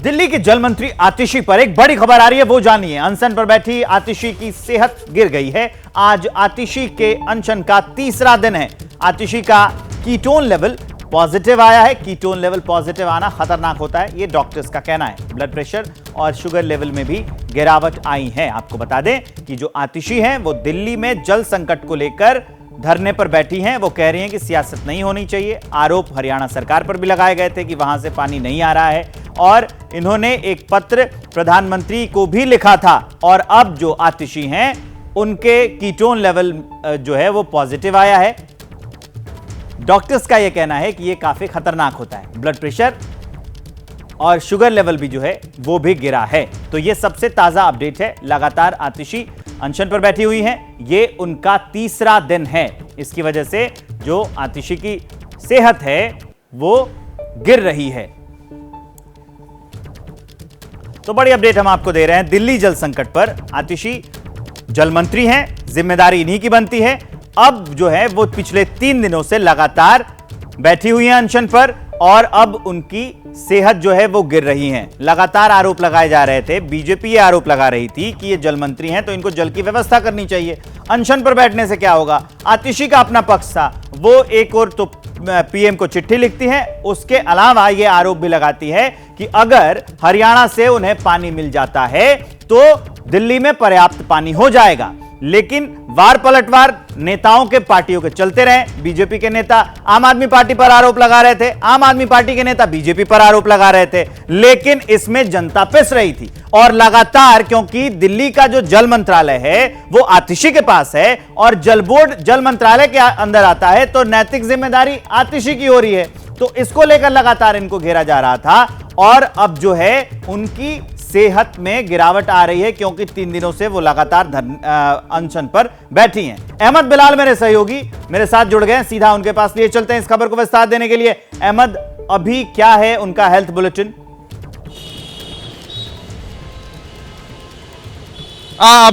दिल्ली के जल मंत्री आतिशी पर एक बड़ी खबर आ रही है, वो जानिए। अनशन पर बैठी आतिशी की सेहत गिर गई है। आज आतिशी के अनशन का तीसरा दिन है। आतिशी का कीटोन लेवल पॉजिटिव आया है। कीटोन लेवल पॉजिटिव आना खतरनाक होता है, ये डॉक्टर्स का कहना है। ब्लड प्रेशर और शुगर लेवल में भी गिरावट आई है। आपको बता दें कि जो आतिशी हैं वो दिल्ली में जल संकट को लेकर धरने पर बैठी हैं। वो कह रही हैं कि सियासत नहीं होनी चाहिए। आरोप हरियाणा सरकार पर भी लगाए गए थे कि वहां से पानी नहीं आ रहा है, और इन्होंने एक पत्र प्रधानमंत्री को भी लिखा था। और अब जो आतिशी हैं उनके कीटोन लेवल जो है वो पॉजिटिव आया है। डॉक्टर्स का यह कहना है कि यह काफी खतरनाक होता है। ब्लड प्रेशर और शुगर लेवल भी जो है वो भी गिरा है। तो यह सबसे ताजा अपडेट है। लगातार आतिशी अनशन पर बैठी हुई हैं। ये उनका तीसरा दिन है। इसकी वजह से जो आतिशी की सेहत है वो गिर रही है। तो बड़ी अपडेट हम आपको दे रहे हैं दिल्ली जल संकट पर। आतिशी जल मंत्री हैं, जिम्मेदारी इन्हीं की बनती है। अब जो है वो पिछले 3 दिनों से लगातार बैठी हुई हैं अनशन पर, और अब उनकी सेहत जो है वो गिर रही है। लगातार आरोप लगाए जा रहे थे। बीजेपी ये आरोप लगा रही थी कि ये जल मंत्री हैं तो इनको जल की व्यवस्था करनी चाहिए। अनशन पर बैठने से क्या होगा? आतिशी का अपना पक्ष था। वो एक और तो पीएम को चिट्ठी लिखती है, उसके अलावा ये आरोप भी लगाती है कि अगर हरियाणा से उन्हें पानी मिल जाता है तो दिल्ली में पर्याप्त पानी हो जाएगा। लेकिन वार पलटवार नेताओं के, पार्टियों के चलते रहे। बीजेपी के नेता आम आदमी पार्टी पर आरोप लगा रहे थे, आम आदमी पार्टी के नेता बीजेपी पर आरोप लगा रहे थे, लेकिन इसमें जनता पिस रही थी। और लगातार, क्योंकि दिल्ली का जो जल मंत्रालय है वो आतिशी के पास है और जल बोर्ड जल मंत्रालय के अंदर आता है, तो नैतिक जिम्मेदारी आतिशी की हो रही है। तो इसको लेकर लगातार इनको घेरा जा रहा था, और अब जो है उनकी सेहत में गिरावट आ रही है, क्योंकि 3 दिनों से वो लगातार अनशन पर बैठी हैं। अहमद बिलाल मेरे सहयोगी मेरे साथ जुड़ गए हैं, सीधा उनके पास लिए चलते हैं इस खबर को विस्तार देने के लिए। अहमद, अभी क्या है उनका हेल्थ बुलेटिन?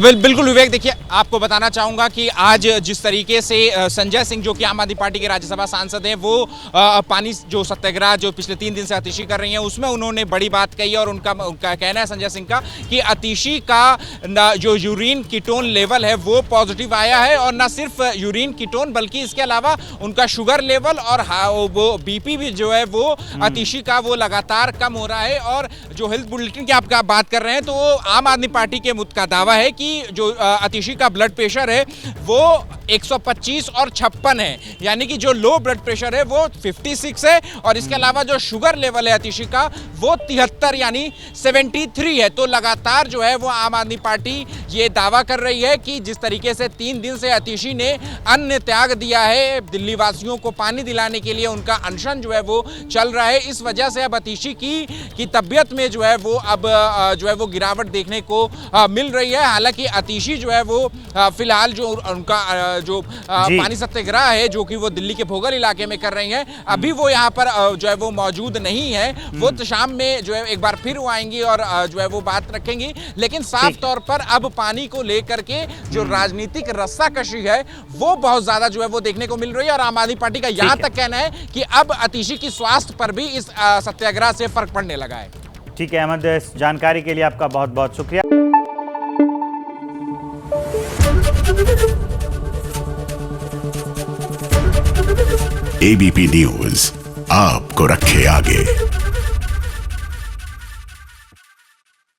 बिल्कुल विवेक, देखिए आपको बताना चाहूंगा कि आज जिस तरीके से संजय सिंह, जो कि आम आदमी पार्टी के राज्यसभा सांसद हैं, वो पानी जो सत्याग्रह जो पिछले 3 दिन से आतिशी कर रही हैं उसमें उन्होंने बड़ी बात कही। और उनका कहना है, संजय सिंह का, कि आतिशी का जो यूरिन कीटोन लेवल है वो पॉजिटिव आया है। और न सिर्फ यूरिन कीटोन बल्कि इसके अलावा उनका शुगर लेवल और वो बीपी भी जो है वो आतिशी का वो लगातार कम हो रहा है। और जो हेल्थ बुलेटिन की आप बात कर रहे हैं, तो आम आदमी पार्टी के का दावा है कि जो आतिशी का ब्लड प्रेशर है वो 125 और 56 है, यानी कि जो लो ब्लड प्रेशर है वो 56 है। और इसके अलावा जो शुगर लेवल है आतिशी का वो 73 यानी 73 है। तो लगातार जो है वो आम आदमी पार्टी ये दावा कर रही है कि जिस तरीके से 3 दिन से आतिशी ने अन्न त्याग दिया है, दिल्ली वासियों को पानी दिलाने के लिए उनका अनशन जो है वो चल रहा है, इस वजह से अब आतिशी की तबीयत में जो है वो अब जो है वो गिरावट देखने को मिल रही है। हालांकि आतिशी जो है वो फिलहाल जो उनका जो पानी सत्याग्रह है, जो कि वो दिल्ली के भोगल इलाके में कर रही हैं, अभी वो यहाँ पर जो है वो मौजूद नहीं है। वो तो शाम में जो है एक बार फिर वो आएंगी और जो है वो बात रखेंगी। लेकिन साफ तौर पर अब पानी को लेकर के जो राजनीतिक रस्साकशी है वो बहुत ज्यादा जो है वो देखने को मिल रही है। और आम आदमी पार्टी का यहाँ तक कहना है कि अब आतिशी की स्वास्थ्य पर भी इस सत्याग्रह से फर्क पड़ने लगा है। ठीक है अहमद, इस जानकारी के लिए आपका बहुत बहुत शुक्रिया। एबीपी न्यूज आपको रखे आगे।